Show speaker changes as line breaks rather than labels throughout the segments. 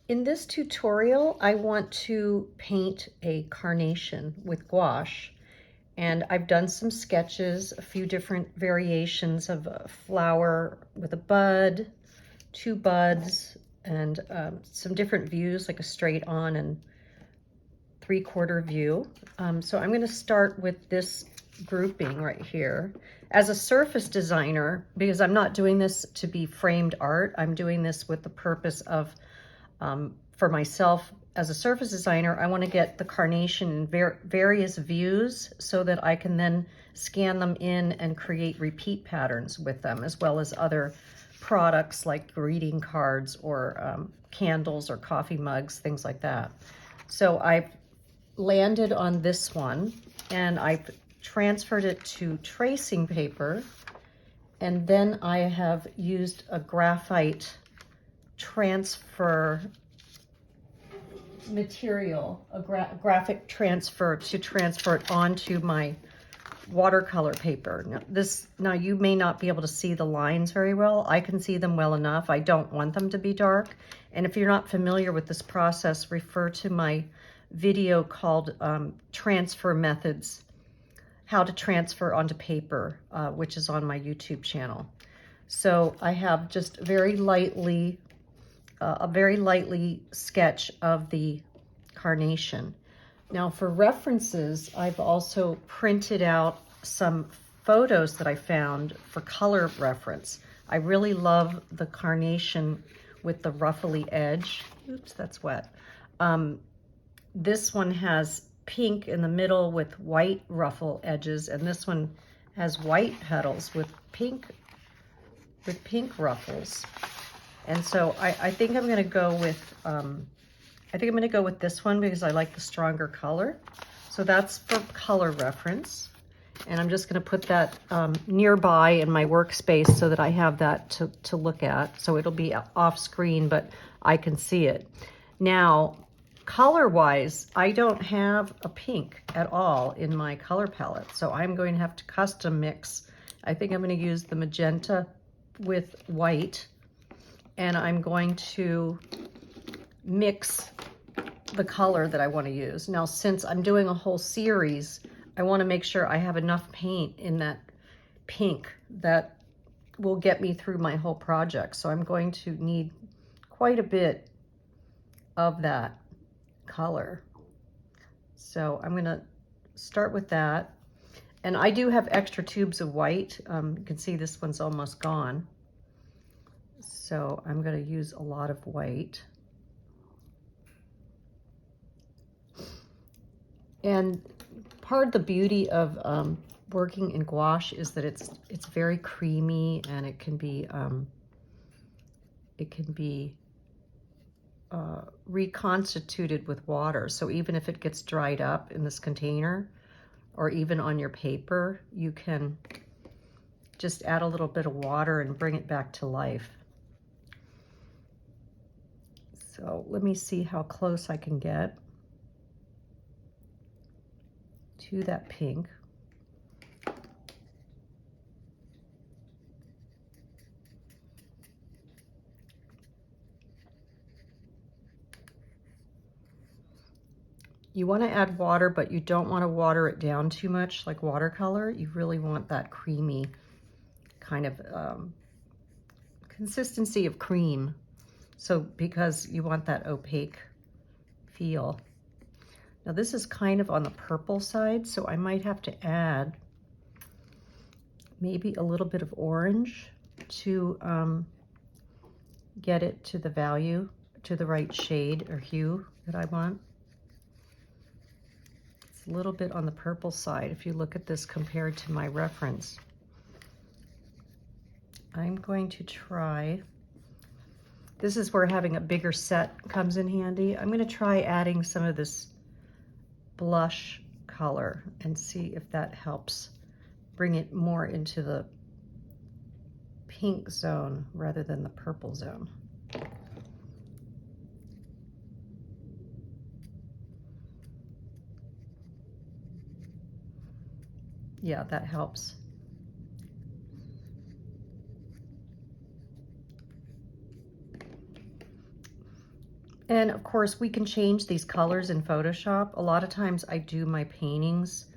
In this tutorial, I want to paint a carnation with gouache. And I've done some sketches, a few different variations of a flower with a bud, two buds, and some different views, like a straight on and three-quarter view. So I'm gonna start with this grouping right here. As a surface designer, because I'm not doing this to be framed art, I'm doing this with the purpose of, for myself, as a surface designer, I want to get the carnation in various views so that I can then scan them in and create repeat patterns with them, as well as other products like greeting cards or candles or coffee mugs, things like that. So I've landed on this one and I've transferred it to tracing paper, and then I have used a graphite transfer material, a graphic transfer, to transfer it onto my watercolor paper. Now you may not be able to see the lines very well. I can see them well enough. I don't want them to be dark. And if you're not familiar with this process, refer to my video called Transfer Methods, How to Transfer Onto Paper, which is on my YouTube channel. So I have just very lightly a very lightly sketch of the carnation. Now for references, I've also printed out some photos that I found for color reference. I really love the carnation with the ruffly edge. Oops, that's wet. This one has pink in the middle with white ruffle edges, and this one has white petals with pink ruffles. And so I think I'm going to go with this one because I like the stronger color. So that's for color reference. And I'm just going to put that nearby in my workspace so that I have that to look at. So it'll be off screen, but I can see it. Now, color-wise, I don't have a pink at all in my color palette. So I'm going to have to custom mix. I think I'm going to use the magenta with white. And I'm going to mix the color that I want to use. Now, since I'm doing a whole series, I want to make sure I have enough paint in that pink that will get me through my whole project. So I'm going to need quite a bit of that color. So I'm going to start with that. And I do have extra tubes of white. You can see this one's almost gone. So I'm going to use a lot of white. And part of the beauty of working in gouache is that it's very creamy, and it can be reconstituted with water. So even if it gets dried up in this container or even on your paper, you can just add a little bit of water and bring it back to life. So let me see how close I can get to that pink. You want to add water, but you don't want to water it down too much like watercolor. You really want that creamy kind of consistency of cream. So because you want that opaque feel. Now this is kind of on the purple side, so I might have to add maybe a little bit of orange to get it to the value, to the right shade or hue that I want. It's a little bit on the purple side if you look at this compared to my reference. I'm going to try, this is where having a bigger set comes in handy. I'm going to try adding some of this blush color and see if that helps bring it more into the pink zone rather than the purple zone. Yeah, that helps. And of course, we can change these colors in Photoshop. A lot of times I do my paintings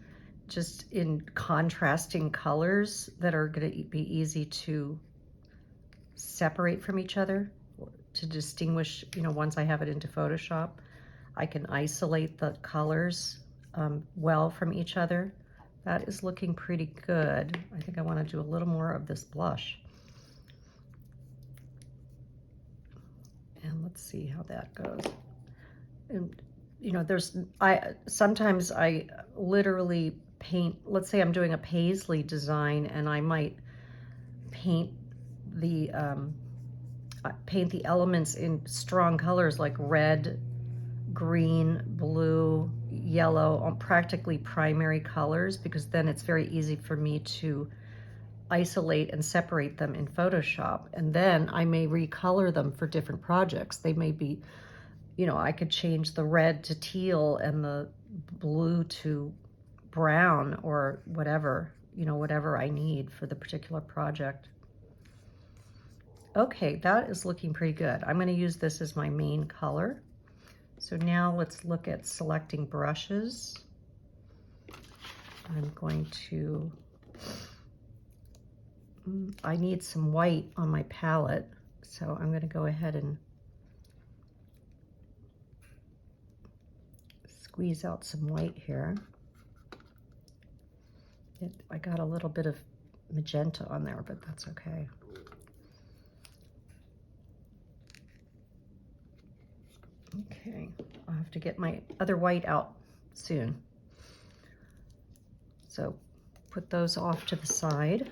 just in contrasting colors that are going to be easy to separate from each other, to distinguish, you know, once I have it into Photoshop. I can isolate the colors well from each other. That is looking pretty good. I think I want to do a little more of this blush. And let's see how that goes. And you know, sometimes I literally paint, let's say I'm doing a paisley design, and I might paint the elements in strong colors like red, green, blue, yellow, practically primary colors, because then it's very easy for me to isolate and separate them in Photoshop. And then I may recolor them for different projects. They may be, you know, I could change the red to teal and the blue to brown, or whatever, you know, whatever I need for the particular project. Okay, that is looking pretty good. I'm going to use this as my main color. So now let's look at selecting brushes. I'm going to, I need some white on my palette, so I'm going to go ahead and squeeze out some white here. I got a little bit of magenta on there, but that's okay. Okay, I'll have to get my other white out soon. So put those off to the side.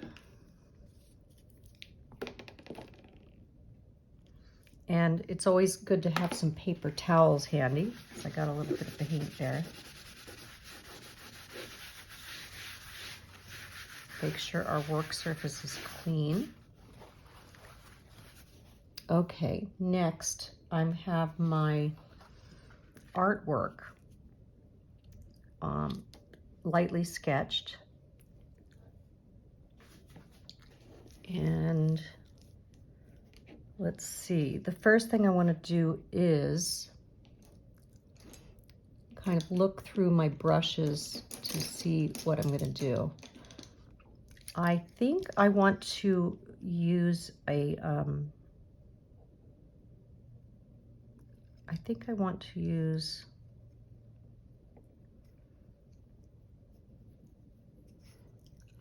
And it's always good to have some paper towels handy. So I got a little bit of paint there. Make sure our work surface is clean. Okay, next I have my artwork lightly sketched. And let's see, the first thing I want to do is kind of look through my brushes to see what I'm going to do. I think I want to use a,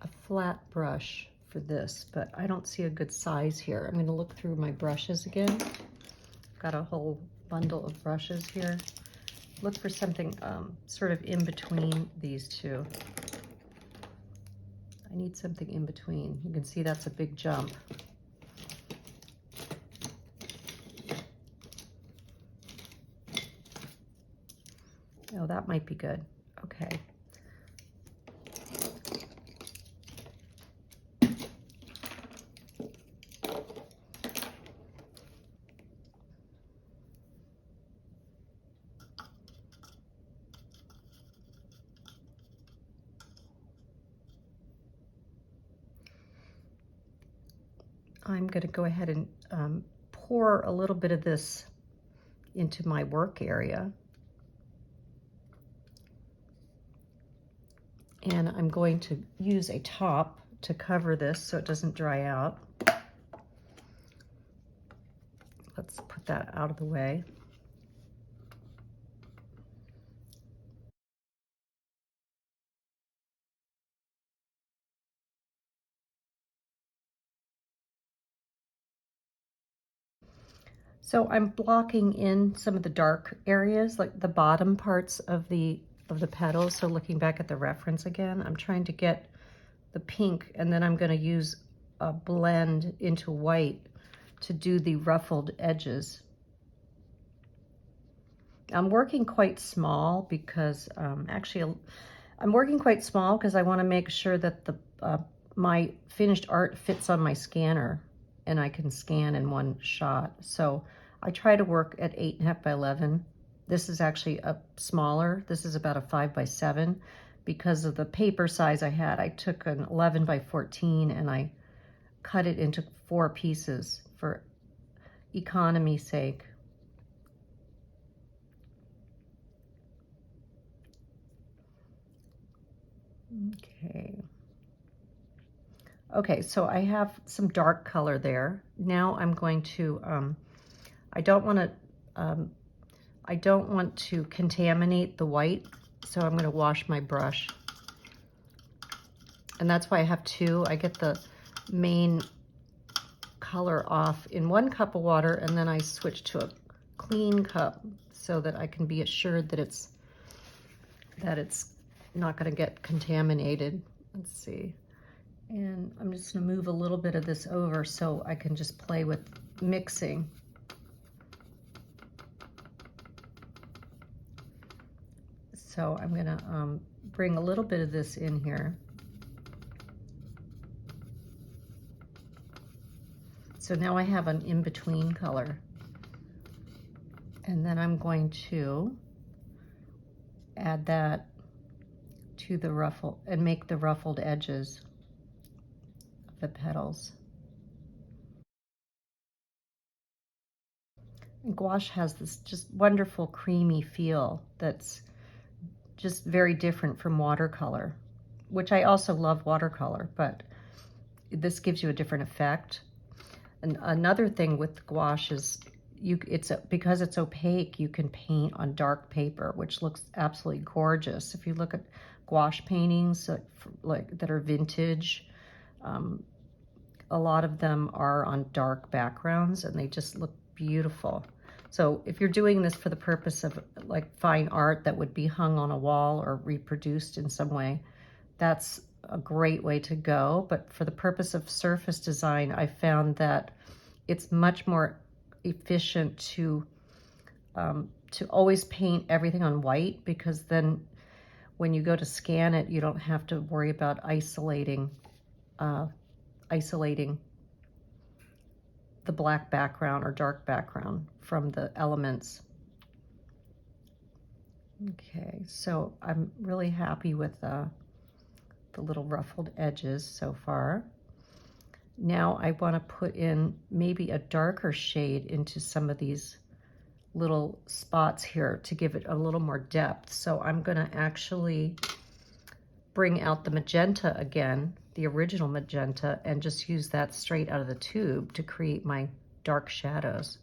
a flat brush for this, but I don't see a good size here. I'm going to look through my brushes again. Got a whole bundle of brushes here. Look for something sort of in between these two. I need something in between. You can see that's a big jump. Oh, that might be good. Okay. I'm going to go ahead and pour a little bit of this into my work area. And I'm going to use a top to cover this so it doesn't dry out. Let's put that out of the way. So I'm blocking in some of the dark areas, like the bottom parts of the petals. So looking back at the reference again, I'm trying to get the pink, and then I'm going to use a blend into white to do the ruffled edges. I'm working quite small because I'm working quite small because I want to make sure that the my finished art fits on my scanner and I can scan in one shot. So I try to work at 8.5 by 11. This is actually a smaller. This is about a 5 by 7 because of the paper size I had. I took an 11 by 14 and I cut it into 4 pieces for economy's sake. Okay. Okay, so I have some dark color there. Now I'm going to, I don't want to contaminate the white, so I'm gonna wash my brush. And that's why I have two. I get the main color off in 1 cup of water, and then I switch to a clean cup so that I can be assured that it's not gonna get contaminated. Let's see. And I'm just gonna move a little bit of this over so I can just play with mixing. So I'm gonna bring a little bit of this in here. So now I have an in-between color. And then I'm going to add that to the ruffle and make the ruffled edges of the petals. And gouache has this just wonderful creamy feel that's just very different from watercolor, which I also love watercolor, but this gives you a different effect. And another thing with gouache is because it's opaque, you can paint on dark paper, which looks absolutely gorgeous. If you look at gouache paintings that are vintage, a lot of them are on dark backgrounds and they just look beautiful. So if you're doing this for the purpose of like fine art that would be hung on a wall or reproduced in some way, that's a great way to go. But for the purpose of surface design, I found that it's much more efficient to always paint everything on white, because then when you go to scan it, you don't have to worry about isolating the black background or dark background from the elements. Okay, so I'm really happy with the little ruffled edges so far. Now I want to put in maybe a darker shade into some of these little spots here to give it a little more depth. So I'm going to actually bring out the magenta again, the original magenta, and just use that straight out of the tube to create my dark shadows.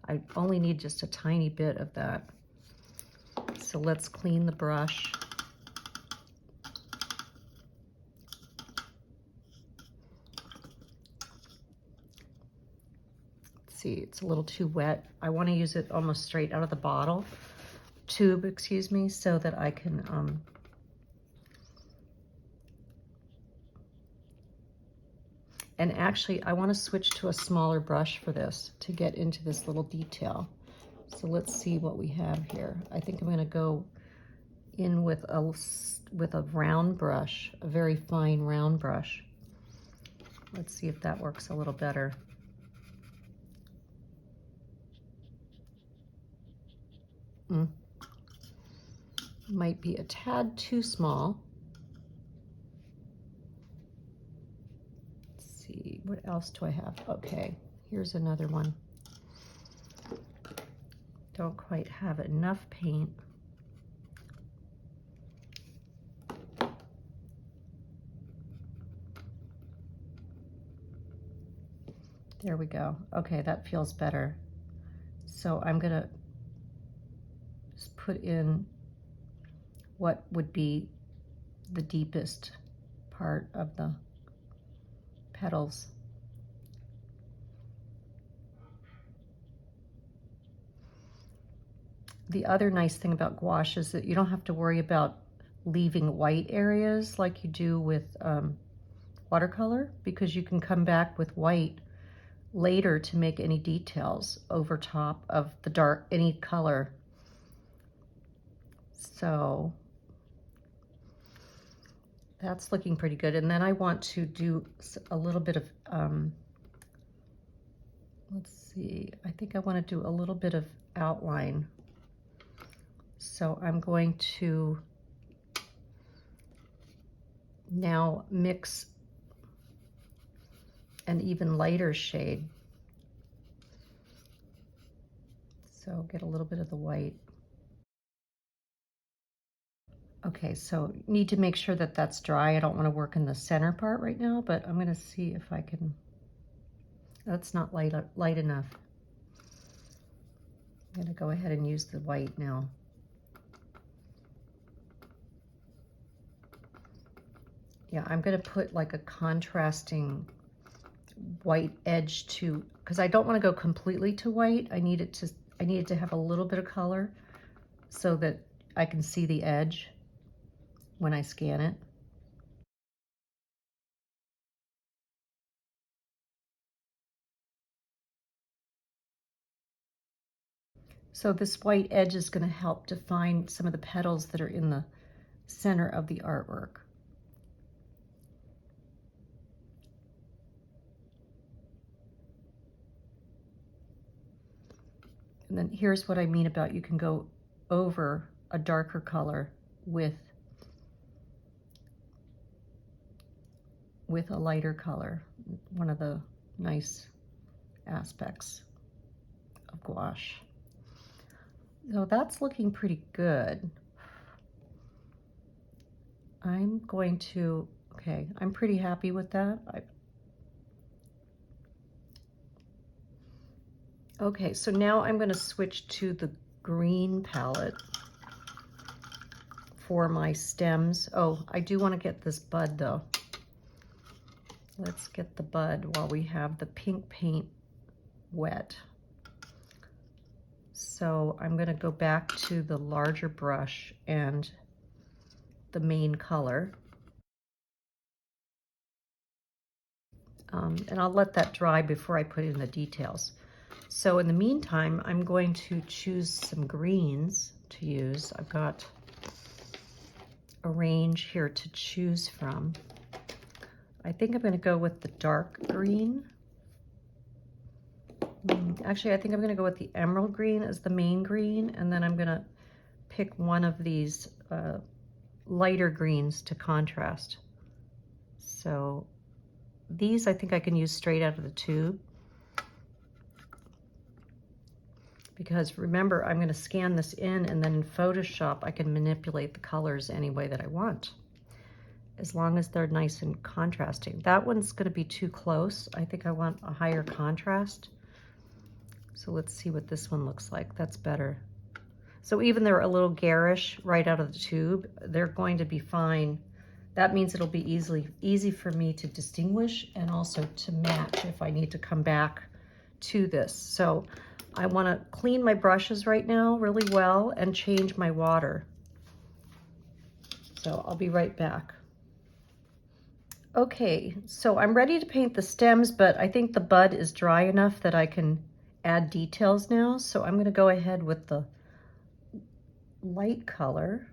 I only need just a tiny bit of that. So let's clean the brush. See, it's a little too wet. I want to use it almost straight out of the tube, excuse me, so that I can and actually I want to switch to a smaller brush for this to get into this little detail. So let's see what we have here. I think I'm going to go in with a round brush, a very fine round brush. Let's see if that works a little better. Might be a tad too small. Let's see, what else do I have? Okay, here's another one. Don't quite have enough paint. There we go. Okay, that feels better. So I'm gonna just put in what would be the deepest part of the petals. The other nice thing about gouache is that you don't have to worry about leaving white areas like you do with watercolor, because you can come back with white later to make any details over top of the dark, any color. So that's looking pretty good. And then I want to do a little bit of, let's see, I think I want to do a little bit of outline. So I'm going to now mix an even lighter shade. So get a little bit of the white. Okay, so need to make sure that that's dry. I don't want to work in the center part right now, but I'm going to see if I can. That's not light enough. I'm going to go ahead and use the white now. Yeah, I'm going to put like a contrasting white edge to, because I don't want to go completely to white. I need it to have a little bit of color so that I can see the edge when I scan it. So this white edge is going to help define some of the petals that are in the center of the artwork. And then here's what I mean about you can go over a darker color with a lighter color. One of the nice aspects of gouache. So that's looking pretty good. I'm going to, okay, I'm pretty happy with that. Okay, so now I'm going to switch to the green palette for my stems. Oh, I do want to get this bud though. Let's get the bud while we have the pink paint wet. So I'm going to go back to the larger brush and the main color. And I'll let that dry before I put in the details. So in the meantime, I'm going to choose some greens to use. I've got a range here to choose from. I think I'm going to go with the dark green. Actually, I think I'm going to go with the emerald green as the main green, and then I'm going to pick one of these lighter greens to contrast. So these I think I can use straight out of the tube, because remember, I'm going to scan this in, and then in Photoshop I can manipulate the colors any way that I want, as long as they're nice and contrasting. That one's going to be too close. I think I want a higher contrast. So let's see what this one looks like. That's better. So even they're a little garish right out of the tube, they're going to be fine. That means it'll be easy for me to distinguish and also to match if I need to come back to this. So I want to clean my brushes right now really well and change my water. So I'll be right back. Okay, so I'm ready to paint the stems, but I think the bud is dry enough that I can add details now. So I'm going to go ahead with the light color.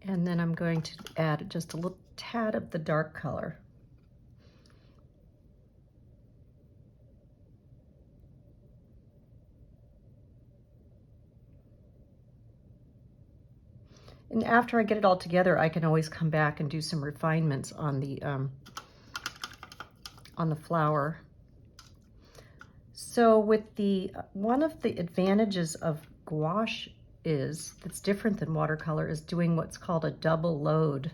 And then I'm going to add just a little tad of the dark color. And after I get it all together, I can always come back and do some refinements on the flower. So with one of the advantages of gouache that's different than watercolor is doing what's called a double load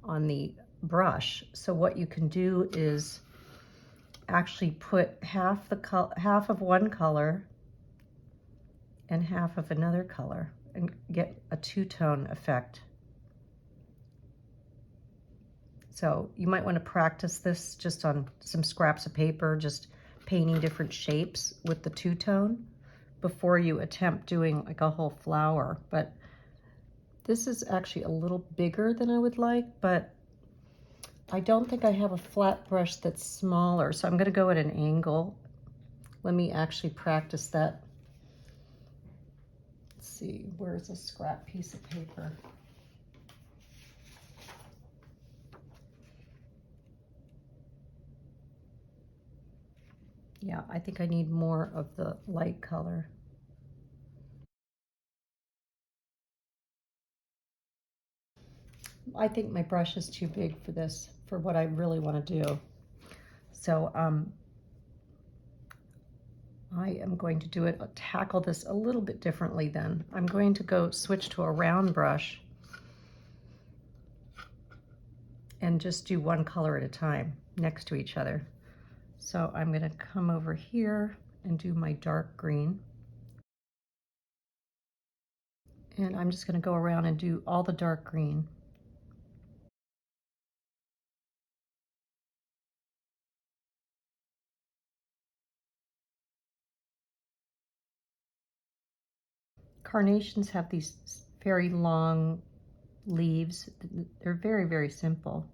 on the brush. So what you can do is actually put half of one color and half of another color and get a two-tone effect. So you might want to practice this just on some scraps of paper, just painting different shapes with the two-tone before you attempt doing like a whole flower. But this is actually a little bigger than I would like, but I don't think I have a flat brush that's smaller, so I'm going to go at an angle. Let me actually practice that. Let's see, where's a scrap piece of paper? Yeah, I think I need more of the light color. I think my brush is too big for this, for what I really want to do. So I am going to tackle this a little bit differently then. I'm going to go switch to a round brush and just do one color at a time next to each other. So I'm going to come over here and do my dark green. And I'm just going to go around and do all the dark green. Carnations have these very long leaves. They're very, very simple.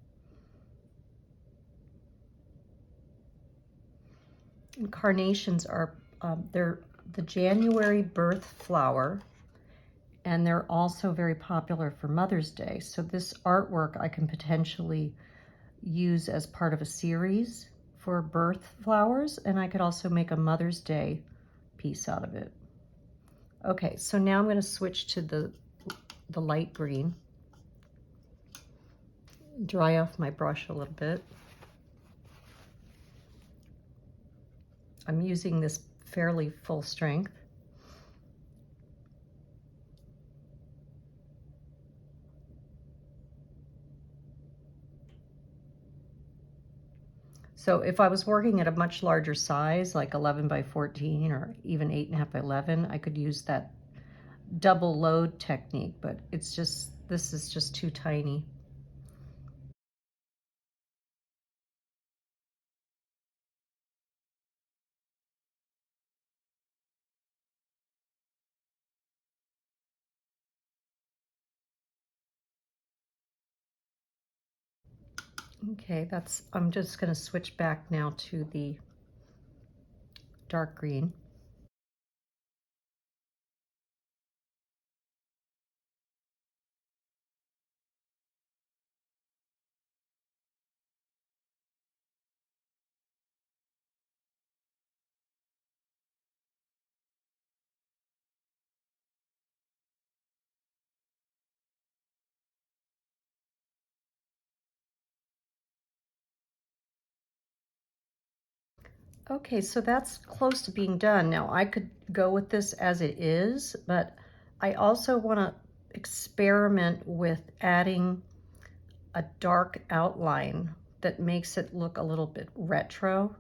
And carnations are, they're the January birth flower, and they're also very popular for Mother's Day. So this artwork I can potentially use as part of a series for birth flowers, and I could also make a Mother's Day piece out of it. Okay, so now I'm going to switch to the light green. Dry off my brush a little bit. I'm using this fairly full strength. So if I was working at a much larger size, like 11 by 14 or even 8.5 by 11, I could use that double load technique, but this is just too tiny. Okay, I'm just going to switch back now to the dark green. Okay, so that's close to being done. Now I could go with this as it is, but I also want to experiment with adding a dark outline that makes it look a little bit retro,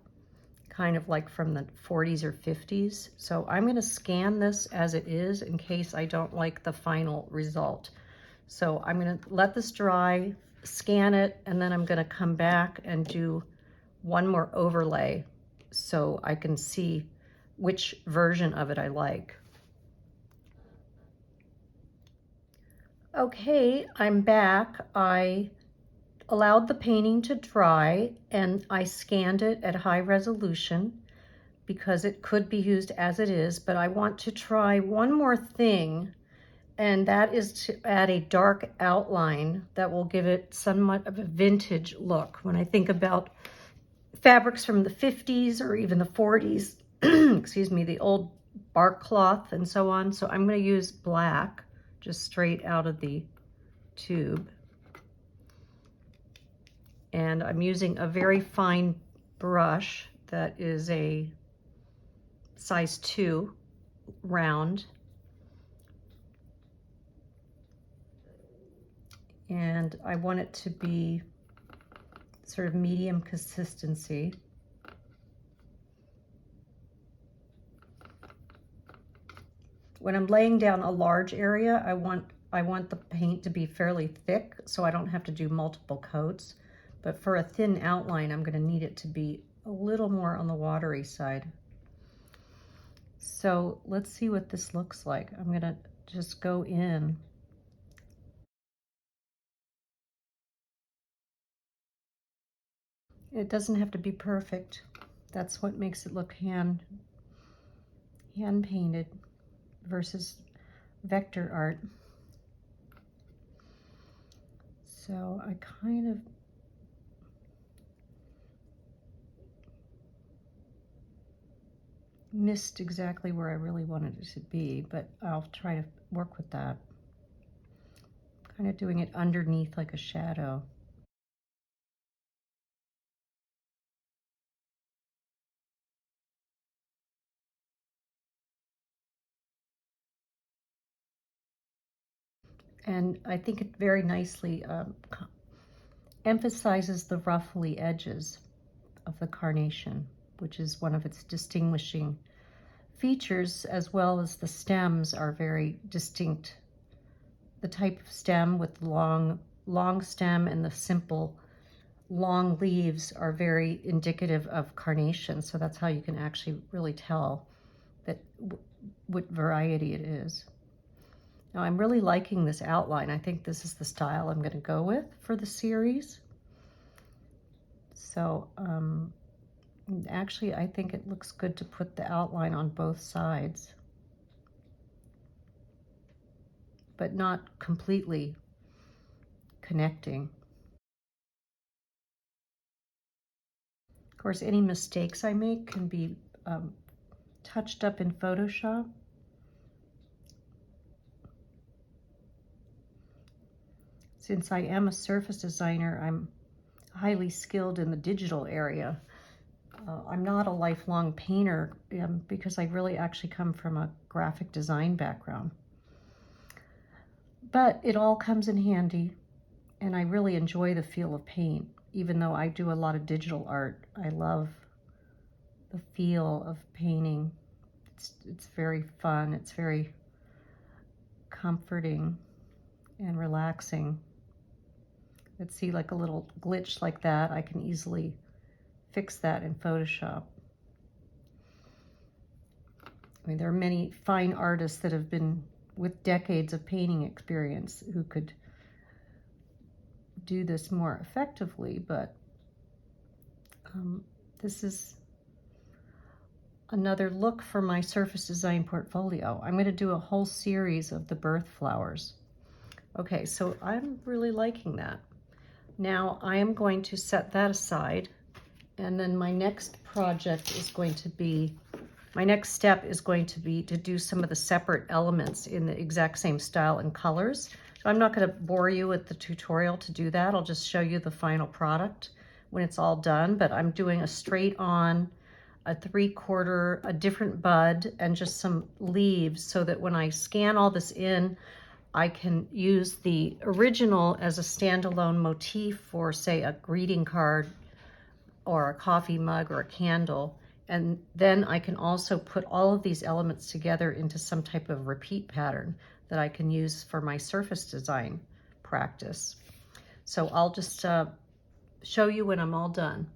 kind of like from the 40s or 50s. So I'm going to scan this as it is in case I don't like the final result. So I'm going to let this dry, scan it, and then I'm going to come back and do one more overlay so I can see which version of it I like. Okay, I'm back. I allowed the painting to dry and I scanned it at high resolution because it could be used as it is, but I want to try one more thing, and that is to add a dark outline that will give it somewhat of a vintage look. When I think about fabrics from the 50s or even the 40s, excuse me, the old bark cloth and so on. So I'm going to use black just straight out of the tube. And I'm using a very fine brush that is a size 2 round. And I want it to be sort of medium consistency. When I'm laying down a large area, I want the paint to be fairly thick so I don't have to do multiple coats. But for a thin outline, I'm going to need it to be a little more on the watery side. So let's see what this looks like. I'm going to just go in. It doesn't have to be perfect. That's what makes it look hand painted versus vector art. So I kind of missed exactly where I really wanted it to be, but I'll try to work with that. Kind of doing it underneath like a shadow. And I think it very nicely emphasizes the ruffly edges of the carnation, which is one of its distinguishing features, as well as the stems are very distinct. The type of stem with long stem and the simple long leaves are very indicative of carnation. So that's how you can actually really tell that what variety it is. Now I'm really liking this outline. I think this is the style I'm going to go with for the series. So actually I think it looks good to put the outline on both sides, but not completely connecting. Of course, any mistakes I make can be touched up in Photoshop. Since I am a surface designer, I'm highly skilled in the digital area. I'm not a lifelong painter because I really actually come from a graphic design background. But it all comes in handy, and I really enjoy the feel of paint. Even though I do a lot of digital art, I love the feel of painting. It's very fun. It's very comforting and relaxing. Let's see, like a little glitch like that, I can easily fix that in Photoshop. I mean, there are many fine artists that have been with decades of painting experience who could do this more effectively, but this is another look for my surface design portfolio. I'm going to do a whole series of the birth flowers. Okay, so I'm really liking that. Now I am going to set that aside, and then my next project is going to be, my next step is going to be to do some of the separate elements in the exact same style and colors. So I'm not going to bore you with the tutorial to do that. I'll just show you the final product when it's all done, but I'm doing a straight on, a 3/4, a different bud, and just some leaves so that when I scan all this in, I can use the original as a standalone motif for, say, a greeting card or a coffee mug or a candle. And then I can also put all of these elements together into some type of repeat pattern that I can use for my surface design practice. So I'll just show you when I'm all done.